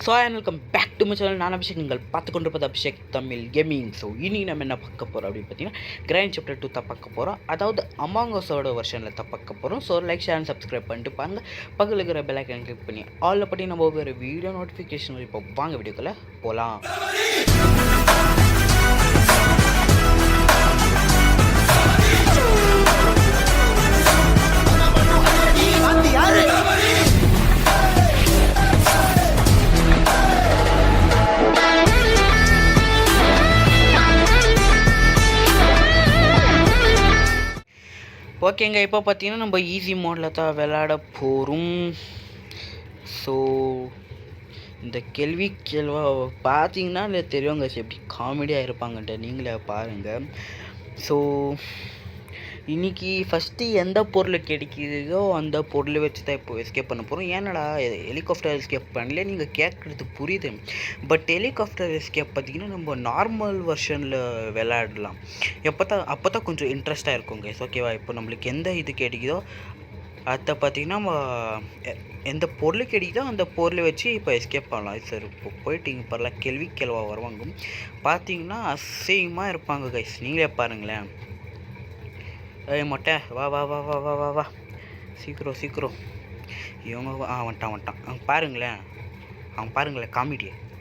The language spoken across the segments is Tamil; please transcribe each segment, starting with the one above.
So welcome back to my channel. நான் அபிஷேக், நீங்கள் பார்த்து கொண்டு இருப்பது அபிஷேக் தமிழ் கேமிங். ஸோ இனி நம்ம என்ன பார்க்க போகிறோம் அப்படின்னு பார்த்தீங்கன்னா, கிரைண்ட் சாப்டர் 2 தான் பார்க்க போகிறோம். அதாவது அமாங் அஸோட வெர்ஷனில் தான் பார்க்க போகிறோம். So like, share and subscribe பண்ணிட்டு பாருங்கள். பக்கத்தில் இருக்கிற பெல் ஐக்கான் கிளிக் பண்ணி ஆலில் பற்றி நம்ம ஒவ்வொரு வீடியோ நோட்டிஃபிகேஷன் இப்போ வாங்க வீடியோக்குள்ளே போகலாம். ஓகேங்க, இப்போ பார்த்தீங்கன்னா நம்ம ஈஸி மோடில் தான் விளையாட போகிறோம். ஸோ இந்த கேள்வா பார்த்தீங்கன்னா இல்லை தெரியுங்க எப்படி காமெடியாக இருப்பாங்கன்ட்டு நீங்களே பாருங்கள். ஸோ இன்றைக்கி ஃபஸ்ட்டு எந்த பொருள் கிடைக்குதோ அந்த பொருளை வச்சு தான் இப்போ எஸ்கேப் பண்ண போகிறோம். ஏன்னடா ஹெலிகாப்டர் எஸ்கேப் பண்ணல நீங்கள் கேட்குறது புரியுது. பட் ஹெலிகாப்டர் எஸ்கேப் பார்த்திங்கன்னா நம்ம நார்மல் வெர்ஷனில் விளையாடலாம். அப்போ தான் கொஞ்சம் இன்ட்ரெஸ்ட்டாக இருக்குங்க. ஓகேவா? இப்போ நம்மளுக்கு எந்த இது கிடைக்குதோ அதை பார்த்திங்கன்னா நம்ம எந்த பொருள் கிடைக்குதோ அந்த பொருளை வச்சு இப்போ எஸ்கேப் பண்ணலாம். சார் இப்போ போயிட்டு இங்கே பரவாயில்ல கேள்வா வருவாங்க. பார்த்தீங்கன்னா அசிங்கமாக இருப்பாங்க கைஸ், நீங்களே பாருங்களேன். மொட்டை வா வா வா வா வா வா வா சீக்கிரம் இவங்க வந்துட்டான். அவங்க பாருங்களேன்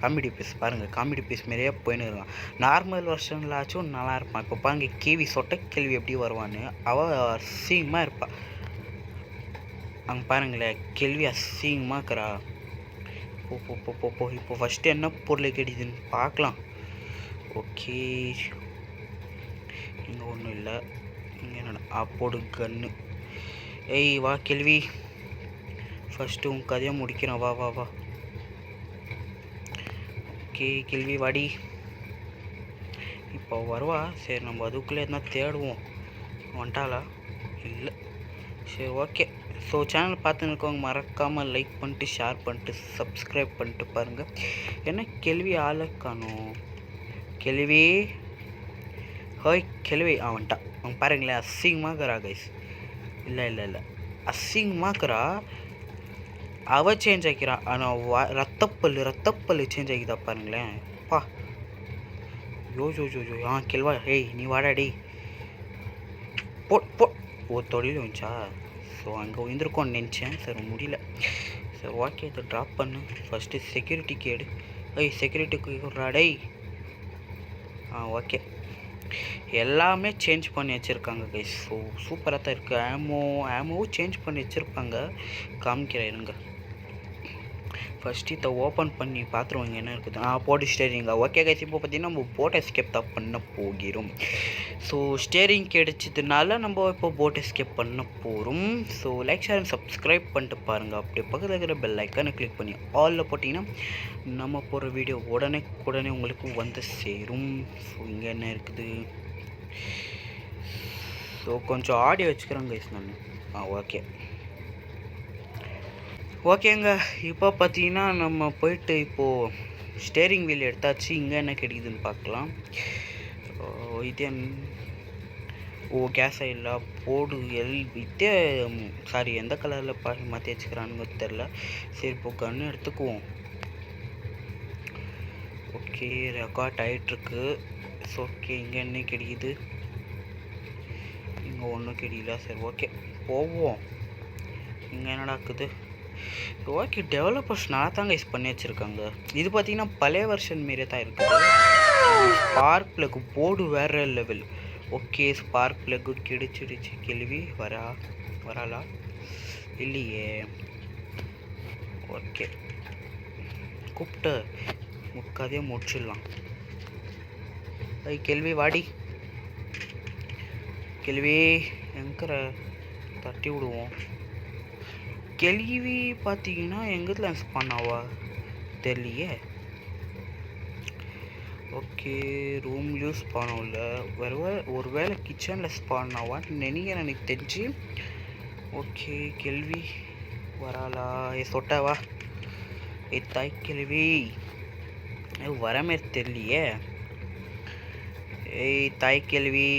காமெடி பீஸ் பாருங்கள். காமெடி பீஸ் மாரியே போயின்னு இருக்கான். நார்மல் வெர்ஷனில் ஆச்சும் நல்லா இருப்பான். இப்போ பாருங்க சொட்டை கேள்வி எப்படி வருவான்னு அவள் அசிங்கமாக இருப்பாள். அவங்க பாருங்களேன் கேள்வி அசிங்கமாக இருக்கிறா. போ இப்போ ஃபஸ்ட்டு என்ன பொருள் கிடைக்குதுன்னு பார்க்கலாம். ஓகே, இங்கே ஒன்றும் இல்லை. இங்கே என்னடா போடு கன்று. ஏய் வா கேள்வி, ஃபஸ்ட்டு உன் கதையை முடிக்கிறேன். வா வா வா ஓகே கேள்வி வாடி. இப்போ வருவா. சரி நம்ம அதுக்குள்ளே எதுனா தேடுவோம். வந்துட்டாளா? இல்லை. சரி ஓகே. ஸோ சேனல் பார்த்துன்னு இருக்கவங்க மறக்காமல் லைக் பண்ணிட்டு ஷேர் பண்ணிட்டு சப்ஸ்கிரைப் பண்ணிட்டு பாருங்கள். என்ன கேள்வி ஆளை காணும். கேள்வி ஹோய் கேள்வி வந்துட்டான். அவங்க பாருங்களேன் அசிங்கமாக்குறா கைஸ். இல்லை அசிங்கமாக்குறா. அவள் சேஞ்ச் ஆகிக்கிறா. ஆனால் ரத்தப்பல் சேஞ்ச் ஆகிதா பாருங்களேன். பா யோ கேள்வா. ஏய் நீ வாடாடி. ஓ தொழில் வந்துச்சா? ஸோ அங்கே விழுந்திருக்கோன்னு நினச்சேன். சரி முடியல. சரி ஓகே, இதை ட்ராப் பண்ணு. ஃபஸ்ட்டு செக்யூரிட்டி கேடு. செக்யூரிட்டிக்கு விட்றாடே. ஓகே, எல்லாமே சேஞ்ச் பண்ணி வச்சுருக்காங்க கைஸ். ஸோ சூப்பராக தான் இருக்குது. ஆமோவும் சேஞ்ச் பண்ணி வச்சுருப்பாங்க. காமிக்கிறேன் இருங்க. ஃபஸ்ட்டு இதை ஓப்பன் பண்ணி பார்த்துருவாங்க என்ன இருக்குது. போட்டு ஸ்டேரிங்க. ஓகே கைஸ், இப்போ பார்த்தீங்கன்னா நம்ம போட் எஸ்கேப் தான் பண்ண போகிறோம். ஸோ ஸ்டேரிங் கிடைச்சதுனால நம்ம இப்போ போட் எஸ்கேப் பண்ண போகிறோம். So like, share and subscribe பண்ணிட்டு பாருங்கள். அப்படியே பக்கத்தில் இருக்கிற பெல் ஐக்கானை கிளிக் பண்ணி ஆலில் போட்டிங்கன்னா நம்ம போகிற வீடியோ உடனே உங்களுக்கு வந்து சேரும். ஸோ இங்கே என்ன இருக்குது? ஸோ கொஞ்சம் ஆடியோ வச்சுக்கிறேன் கைஸ் நான். ஓகேங்க, இப்போ பார்த்தீங்கன்னா நம்ம போயிட்டு இப்போது ஸ்டேரிங் வீல் எடுத்தாச்சு. இங்கே என்ன கிடைக்குதுன்னு பார்க்கலாம். இதே கேஸ் ஆயில் போடு இதே சாரி எந்த கலரில் மாற்றி வச்சுக்கிறானுங்க தெரில. சரி இப்போ கன்று எடுத்துக்குவோம். ஓகே, ரெக்கார்ட் ஆகிட்டுருக்கு. ஓகே, இங்கே என்ன கிடைக்குது? இங்கே ஒன்றும் கிடைக்கல. சரி ஓகே போவோம். இங்கே என்னடா இருக்குது? ஓகே, டெவலப்பர்ஸ் நல்லா தாங்க யூஸ் பண்ணி வச்சுருக்காங்க. இது பார்த்தீங்கன்னா பழைய வெர்ஷன் மாரியே தான் இருக்குது. ஸ்பார்க் ப்ளக் போர்டு வேறு லெவல். ஓகே, ஸ்பார்க் ப்ளக்கு கிடைச்சிடுச்சு. கேள்வி வராளா? இல்லையே. ஓகே, கூப்பிட்டு கதையை முடிச்சிடலாம். கேள்வி வாடி. கேள்வி எங்கிற தட்டி விடுவோம். கேள்வி பார்த்தீங்கன்னா எங்கேருந்து ஸ்பான் ஆவா தெரியலையே. ஓகே, ரூம்லேயும் ஸ்பான் ஆகல. ஒரு வேளை கிச்சனில் ஸ்பான் ஆவான்னு நினைக்கிறேன் எனக்கு தெரிஞ்சு. ஓகே, கேள்வி வராளா? சொட்டாவா? தாய் கேள்வி வரமே தெரியலையே. தாய் கேள்வி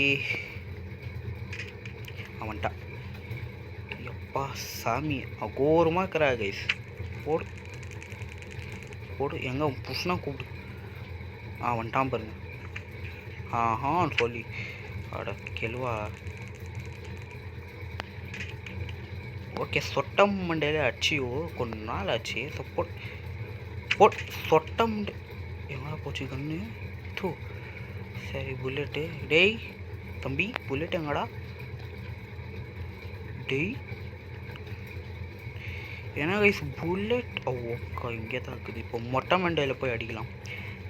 அவன்ட்டான். அப்பா சாமி அகோரமாக இருக்கிறா கைஸ். போடு போடு எங்கே புஷ்னா கூப்பிடு. வந்துட்டான் பாருங்க. சொல்லி அட கெல்வா. ஓகே சொட்டம் மண்டையில அடிச்சியோ கொஞ்ச நாள் ஆச்சு. போட் சொட்டம் மண்டை எங்கடா போச்சு கண்ணு? தூ சரி புல்லட்டு. டேய் தம்பி புல்லட் எங்கடா? டேய் ஏன்னா கைஸ் புல்லட் ஓக்கா இங்கே தான் இருக்குது. இப்போ மொட்டை மண்டையில் போய் அடிக்கலாம்.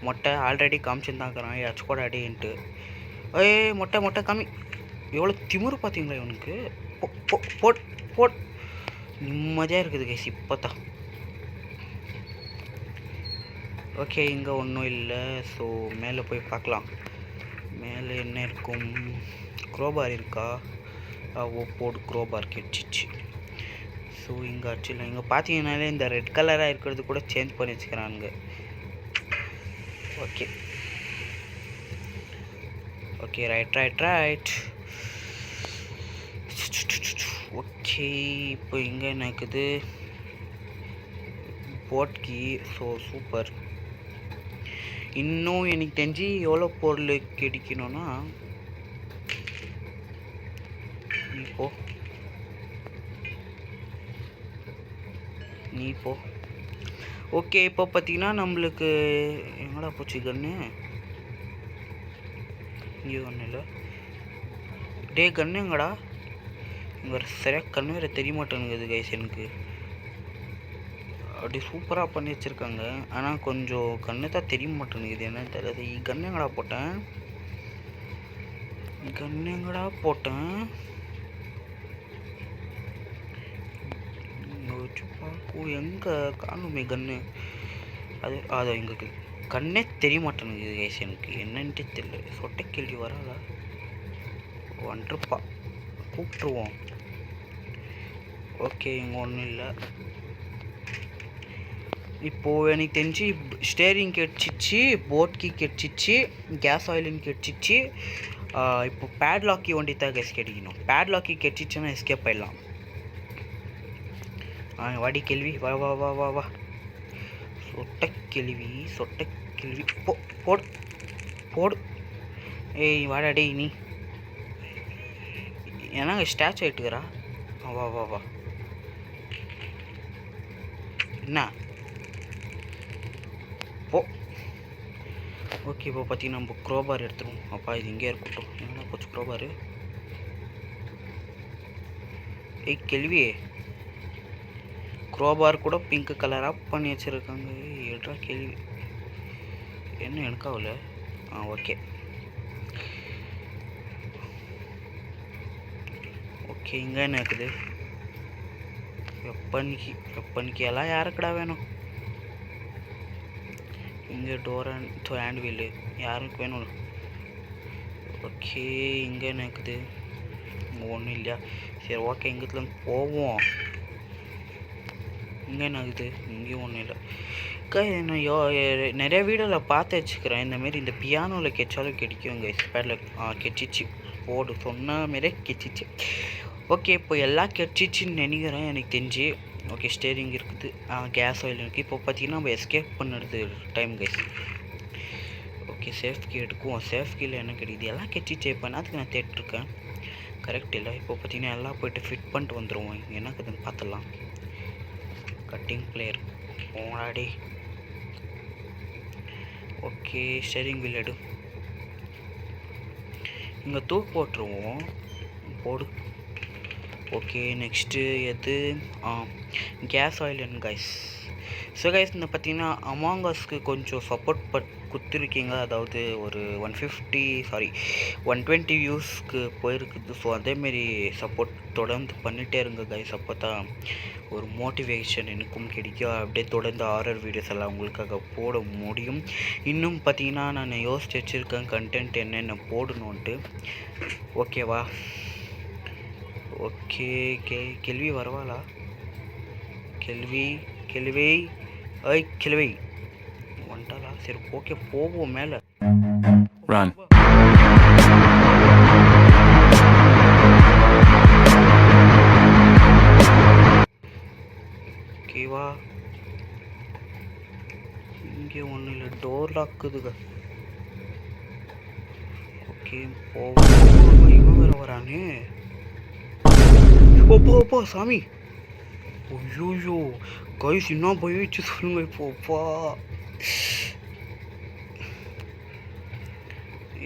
மொட்டை ஆல்ரெடி காமிச்சுருந்தாங்கிறான் ஏதாச்சும் கூட அடின்ட்டு. மொட்டை காமி. எவ்வளோ திமுரு பார்த்தீங்களா இவனுக்கு? போட் நிம்மதியாக இருக்குது கைஸ் இப்போ தான். ஓகே இங்கே ஒன்றும் இல்லை. ஸோ மேலே போய் பார்க்கலாம். மேலே என்ன இருக்கும்? க்ரோபார் இருக்கா? போடு க்ரோபார் கிடச்சிச்சு. ஸோ இங்கே அடிச்சிடலாம். இங்கே பார்த்தீங்கன்னாலே இந்த ரெட் கலராக இருக்கிறது கூட சேஞ்ச் பண்ணி வச்சுக்கிறானுங்க. Okay right. ஓகே இப்போ இங்கே என்ன இருக்குது? போட்கி. So super. இன்னும் எனக்கு தெரிஞ்சு எவ்வளோ பொருள் கிடைக்கணும்னா நீ போ. ஓகே இப்போ பார்த்தீங்கன்னா நம்மளுக்கு எங்கடா போச்சு கன்று? இங்கே ஒன்றும் இல்லை. டே கன்று எங்கடா? இங்கே சரியாக கன்று வேறு தெரிய மாட்டேங்குது கைஸ் எனக்கு. அப்படி சூப்பராக பண்ணி வச்சுருக்காங்க. ஆனால் கொஞ்சம் கண்ணு தான் தெரிய மாட்டேங்குது என்னன்னு தெரியல. கன்று எங்கடா போட்டேன்? எங்கே காணுமே கன்று? அது எங்களுக்கு கண்ணே தெரிய மாட்டேங்குது கைஸ் எனக்கு என்னன்ட்டு தெரியல. சொட்டை கேள்வி வராதா? வந்துருப்பா கூப்பிட்ருவோம். ஓகே இங்கே ஒன்றும் இல்லை. இப்போது எனக்கு தெரிஞ்சு ஸ்டேரிங் கிடச்சிச்சு, போட் கீ கிடச்சிச்சு, கேஸ் ஆயிலின் கிடச்சிச்சு. இப்போ பேட்லாக்கி ஒண்டி தான் கைஸ் கிடைக்கணும். பேட்லாக்கி கிடச்சிச்சுன்னா எஸ்கேப் ஆயிடலாம். வாடி கேள்வி வா. சொட்டை கேள்வி போடு. ஏய் வாடா டேய் நீ ஏன்னா ஸ்டாச்சு ஆகிட்டுக்கிறா. வா என்ன போ. ஓகே இப்போ பார்த்தீங்கன்னா நம்ம க்ரோபார் எடுத்துருவோம். அப்பா இது இங்கே இருக்கட்டும். என்ன போச்சு க்ரோபாரு? கேள்வி க்ரோபார் கூட பிங்க் கலராக பண்ணி வச்சுருக்காங்க. ஏடா கேள்வி என்ன எனக்காகல. ஓகே இங்கே என்ன இருக்குது? வெப்பனிக்கு எல்லாம் யாருக்குடா வேணும்? இங்கே டோர் அண்ட் ஹேண்ட் வீலு யாருக்கு வேணும்? ஓகே இங்கே என்ன இருக்குது? இங்கே ஒன்றும் இல்லையா? சரி ஓகே இங்கேருந்து போவோம். இங்கே என்ன ஆகுது? இங்கேயும் ஒன்றும் இல்லை. நான் நிறைய வீடியோவில் பார்த்து வச்சுக்கிறேன். இந்தமாரி இந்த பியானோவில் கெச்சாலும் கிடைக்கும் கைஸ். பேடில் கெச்சிச்சு போடு சொன்ன மாரியே கெச்சிச்சு. ஓகே இப்போ எல்லாம் கெச்சிச்சின்னு நினைக்கிறேன் எனக்கு தெரிஞ்சு. ஓகே ஸ்டேரிங் இருக்குது, கேஸ் ஆயில் இருக்குது. இப்போ பார்த்தீங்கன்னா நம்ம எஸ்கேப் பண்ணுறது time guys. Okay safe key எடுக்கும். சேஃப் கீழே என்ன கிடைக்குது? எல்லாம் கெச்சிச்சு. இப்போ அதுக்கு நான் தேட்டிருக்கேன் கரெக்ட் இல்லை. இப்போ பார்த்தீங்கன்னா எல்லாம் போய்ட்டு ஃபிட் பண்ணிட்டு வந்துடுவோம். என்ன இருக்குதுன்னு பார்த்துடலாம். கட்டிங் பிளேயர் போனாடி. ஓகே ஸ்டேரிங் வீல் எடு. இங்கே தூக்கு போட்டுருவோம். போடு. ஓகே நெக்ஸ்ட்டு எது? Gas oil guys. So guys இந்த பார்த்தீங்கன்னா அமாங் அஸ்க்கு கொஞ்சம் சப்போர்ட் கொடுத்துருக்கீங்க. அதாவது ஒரு 120 வியூஸ்க்கு போயிருக்குது. ஸோ அதேமாரி சப்போர்ட் தொடர்ந்து பண்ணிகிட்டே இருங்க கைஸ். அப்போ தான் ஒரு மோட்டிவேஷன் எனக்கும் கிடைக்கும். அப்படியே தொடர்ந்து ஹாரர் வீடியோஸ் எல்லாம் உங்களுக்காக போட முடியும். இன்னும் பார்த்தீங்கன்னா நான் யோசிச்சு வச்சுருக்கேன் கண்டென்ட் என்னென்ன போடணுன்ட்டு. ஓகேவா? ஓகே கேள்வி வரவாளா? கேள்வி வந்துட்டாளா? சரி ஓகே போவோம் மேலே. ஓகேவா? இங்கே ஒன்றும் இல்லை, டோர் லாக்குதுங்க. ஓகே போ, இவன் வேற வரானே. ஓப்பா சாமி. ஐயோ கைஸ், என்ன போயிடுச்சு சொல்லுங்க இப்போப்பா.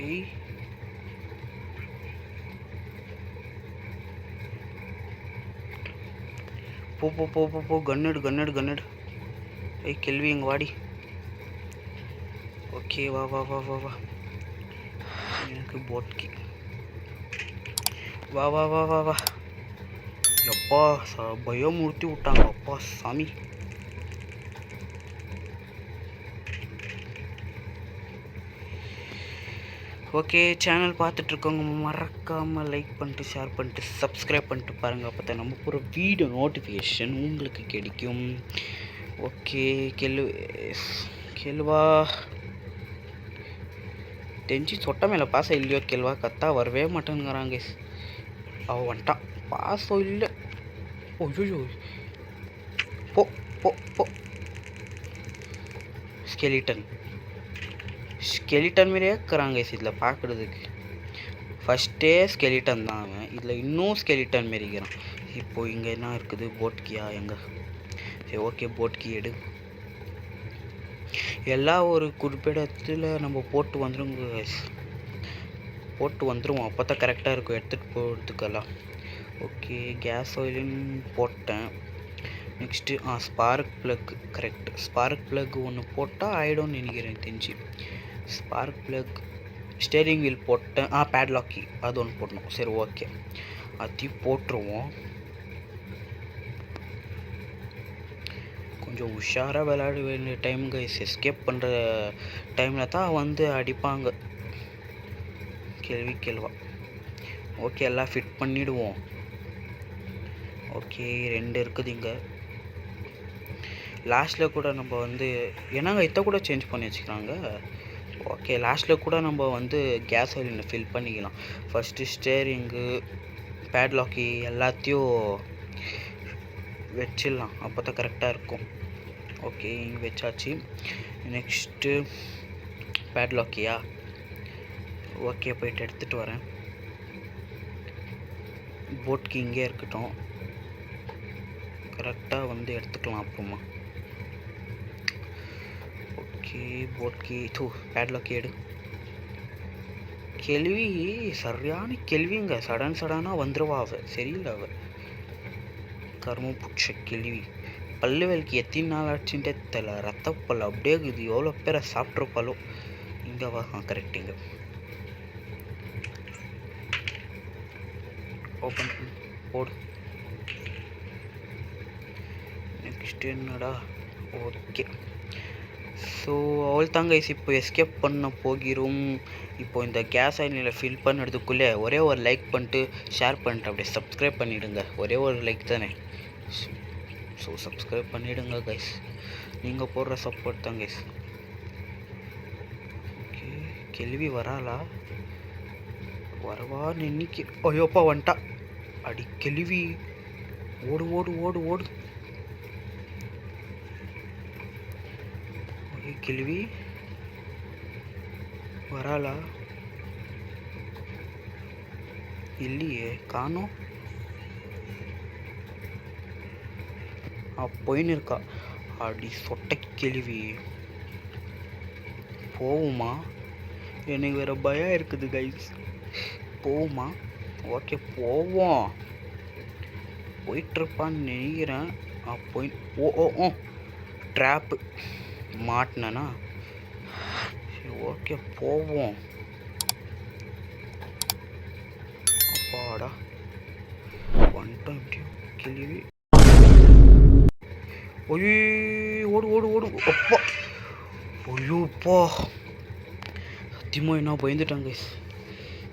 ஏய் போ கன்னடு. ஏய் கேள்வி எங்க வாடி. ஓகே வா எனக்கு போட்கி. வா எப்பா பயமுறுத்தி விட்டாங்க அப்பா சாமி. ஓகே, சேனல் பார்த்துட்ருக்கவங்க மறக்காமல் லைக் பண்ணிட்டு, ஷேர் பண்ணிட்டு, சப்ஸ்கிரைப் பண்ணிட்டு பாருங்கள். அப்போ தான் நம்ம போகிற வீடியோ நோட்டிஃபிகேஷன் உங்களுக்கு கிடைக்கும். ஓகே கேள்வா தெரிஞ்சு சொட்ட மேலே பாசம் இல்லையோ கேள்வா, கத்தா வரவே மாட்டேங்கிறாங்க. அவன் வந்துட்டான், பாசம் இல்லை. ஓய்யோ போ ஸ்கெலிட்டன் மாரியே இருக்கிறாங்க இதில் பார்க்குறதுக்கு. ஃபஸ்ட்டே ஸ்கெலிட்டன் தான் அவன், இதில் இன்னும் ஸ்கெலிட்டன் மாரி இருக்கிறான். இப்போது இங்கே என்ன இருக்குது, போட்கியா எங்கே? சரி ஓகே, போட்கி எடு. எல்லாம் ஒரு குறிப்பிடத்தில் நம்ம போட்டு வந்துடுவோம். அப்போ தான் கரெக்டாக இருக்கும் எடுத்துகிட்டு போகிறதுக்கெல்லாம். ஓகே, கேஸ் ஆயிலின் போட்டேன். Next spark plug. Correct, spark plug ஒன்று போட்டால் ஆகிடும்னு நினைக்கிறேன் தெரிஞ்சு. ஸ்பார்க் ப்ளக், ஸ்டேரிங் வீல் போட்டேன். பேட்லாக்கி அது ஒன்று போடணும். சரி ஓகே, அதையும் போட்டுருவோம். கொஞ்சம் உஷாராக விளையாட வேண்டிய டைமுங்க. எஸ்கேப் பண்ணுற டைமில் தான் வந்து அடிப்பாங்க கேள்வா. ஓகே, எல்லாம் ஃபிட் பண்ணிவிடுவோம். ஓகே 2 இருக்குது இங்கே. லாஸ்ட்டில் கூட நம்ம வந்து என்னங்க இதை கூட சேஞ்ச் பண்ணி வச்சுக்கிறாங்க. ஓகே, லாஸ்ட்டில் கூட நம்ம வந்து கேஸ் ஆயிலில் ஃபில் பண்ணிக்கலாம். ஃபஸ்ட்டு ஸ்டேரிங்கு, பேட்லாக்கி எல்லாத்தையும் வச்சிடலாம், அப்போ தான் கரெக்டாக இருக்கும். ஓகே, இங்கே வச்சாச்சு. நெக்ஸ்ட்டு பேட்லாக்கியா. ஓகே, போயிட்டு எடுத்துகிட்டு வரேன். போட்கி இங்கே இருக்கட்டும், கரெக்டாக வந்து எடுத்துக்கலாம் அப்புறமா. ஓகே, போட்கி பேட்லாக்கி எடு. கேள்வி சரியான கேள்விங்க, சடனாக வந்துடுவா அவ. சரியில்லை அவ, கருமம் பிடிச்ச கேள்வி. பல்லு வேலைக்கு எத்தனை நாள் ஆச்சுட்டே தெரியல. ரத்தப்பல் அப்படியே இருக்குது, எவ்வளோ பேரை சாப்பிட்ருப்பாலோ. இங்கே வா. கரெக்ட், இங்கே ஓப்பன் போடு. நெக்ஸ்ட் என்னடா? ஓகே, ஸோ அவள் தாங்க இப்போ எஸ்கேப் பண்ண போகிறோம். இப்போ இந்த கேஸ் ஆயிலில் ஃபில் பண்ணுறதுக்குள்ளே ஒரே ஒரு லைக் பண்ணிட்டு, ஷேர் பண்ணிட்டு, அப்படியே சப்ஸ்கிரைப் பண்ணிவிடுங்க. ஒரே ஒரு லைக் தானே, ஸோ சப்ஸ்கிரைப் பண்ணிவிடுங்க கைஸ். நீங்கள் போடுற சப்போர்ட் தான் கைஸ். ஓகே, கேள்வி வராளா? வரவா இன்னைக்கு? ஐயோப்பா வந்துட்டா. அடி கேள்வி, ஓடு. கேள்வி வராளா? இல்லையே, காணோம். போயின்னு இருக்கா. அடி சொட்டை கேள்வி, போவுமா? எனக்கு வேற பயம் இருக்குது கைஸ். போவுமா? ஓகே போவோம். போயிட்டுருப்பான்னு நினைக்கிறேன். ஓ ட்ராப்பு மாட்டினேண்ணா. சரி ஓகே போவோம். அப்பாடா வந்துட்டோம். இப்படி கேள்வி. ஓடு. அப்பா ஐயோப்பா, சத்தியமாக என்ன பயந்துட்டாங்க.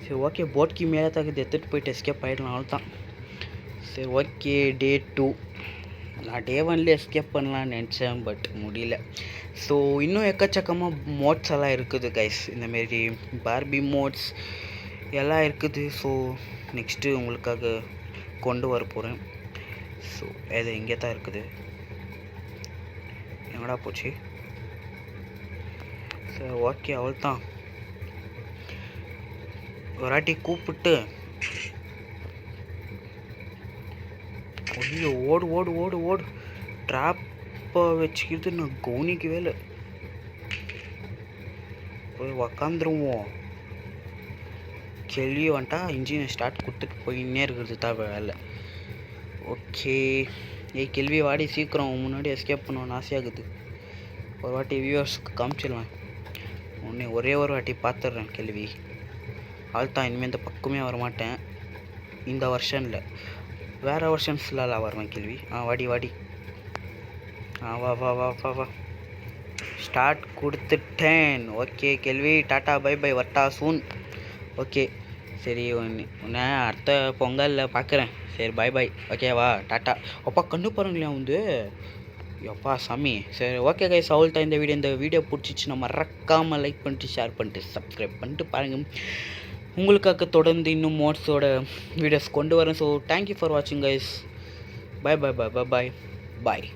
சரி ஓகே, போட்கி மேலே தகுதி எடுத்துகிட்டு போயிட்டு எஸ்கேப் ஆகிடலாம், அவ்வளோதான். சரி ஓகே, டே 2. நான் டே 1ல எஸ்கேப் பண்ணலான்னு நினச்சேன், பட் முடியல. ஸோ இன்னும் எக்கச்சக்கமாக மோட்ஸ் எல்லாம் இருக்குது கைஸ். இந்தமாரி பார்பி மோட்ஸ் எல்லாம் இருக்குது. ஸோ நெக்ஸ்ட்டு உங்களுக்காக கொண்டு வர போகிறேன். ஸோ இது இங்கே தான் இருக்குது. எங்கடா போச்சு? சரி ஓகே அவ்வளோதான். ஒரு வாட்டி கூப்பிட்டு ஐயோ ஓடு ஓடு ஓடு ஓடு. ட்ராப்பை வச்சுக்கிட்டு நான் கவனிக்கவே இல்லை. போய் உக்காந்துருவோம். கேள்வி வந்துட்டா இன்ஜினை ஸ்டார்ட் கொடுத்துட்டு போயின்னே இருக்கிறது தான் வேலை. ஓகே ஏய் கேள்வி வாடி சீக்கிரம் முன்னாடி எஸ்கேப் பண்ணுவோன்னு ஆசையாகுது. ஒரு வாட்டி வியூவர்ஸ்க்கு காமிச்சிடுவேன். ஒரே ஒரு வாட்டி பார்த்துட்றேன் கேள்வி. ஆள்தான் இனிமேல் இந்த பக்கமே வரமாட்டேன். இந்த வருஷனில் வேறு வருஷன்ஸ்லாம் வருவேன் கேள்வி. வாடி வாடி. வா வா வா வா வா. ஸ்டார்ட் கொடுத்துட்டேன். ஓகே கேள்வி டாட்டா பை பை வட்டா சூன். ஓகே சரி உன்னை அடுத்த பொங்கலில் பார்க்குறேன். சரி பாய் பாய் ஓகேவா டாட்டா. அப்பா கண்ணு பாருங்களேன் வந்து எப்பா சாமி. சரி ஓகே கைஸ் அவ்வளோதான் இந்த வீடியோ பிடிச்சிச்சுன்னா மறக்காமல் லைக் பண்ணிட்டு ஷேர் பண்ணிட்டு சப்ஸ்கிரைப் பண்ணிட்டு பாருங்கள். உங்களுக்காக தொடர்ந்து இன்னும் மோட்ஸோட வீடியோஸ் கொண்டு வரேன். ஸோ தேங்க்யூ ஃபார் வாட்சிங் கைஸ். பாய் பாய் பாய் பாய் பாய் பாய்.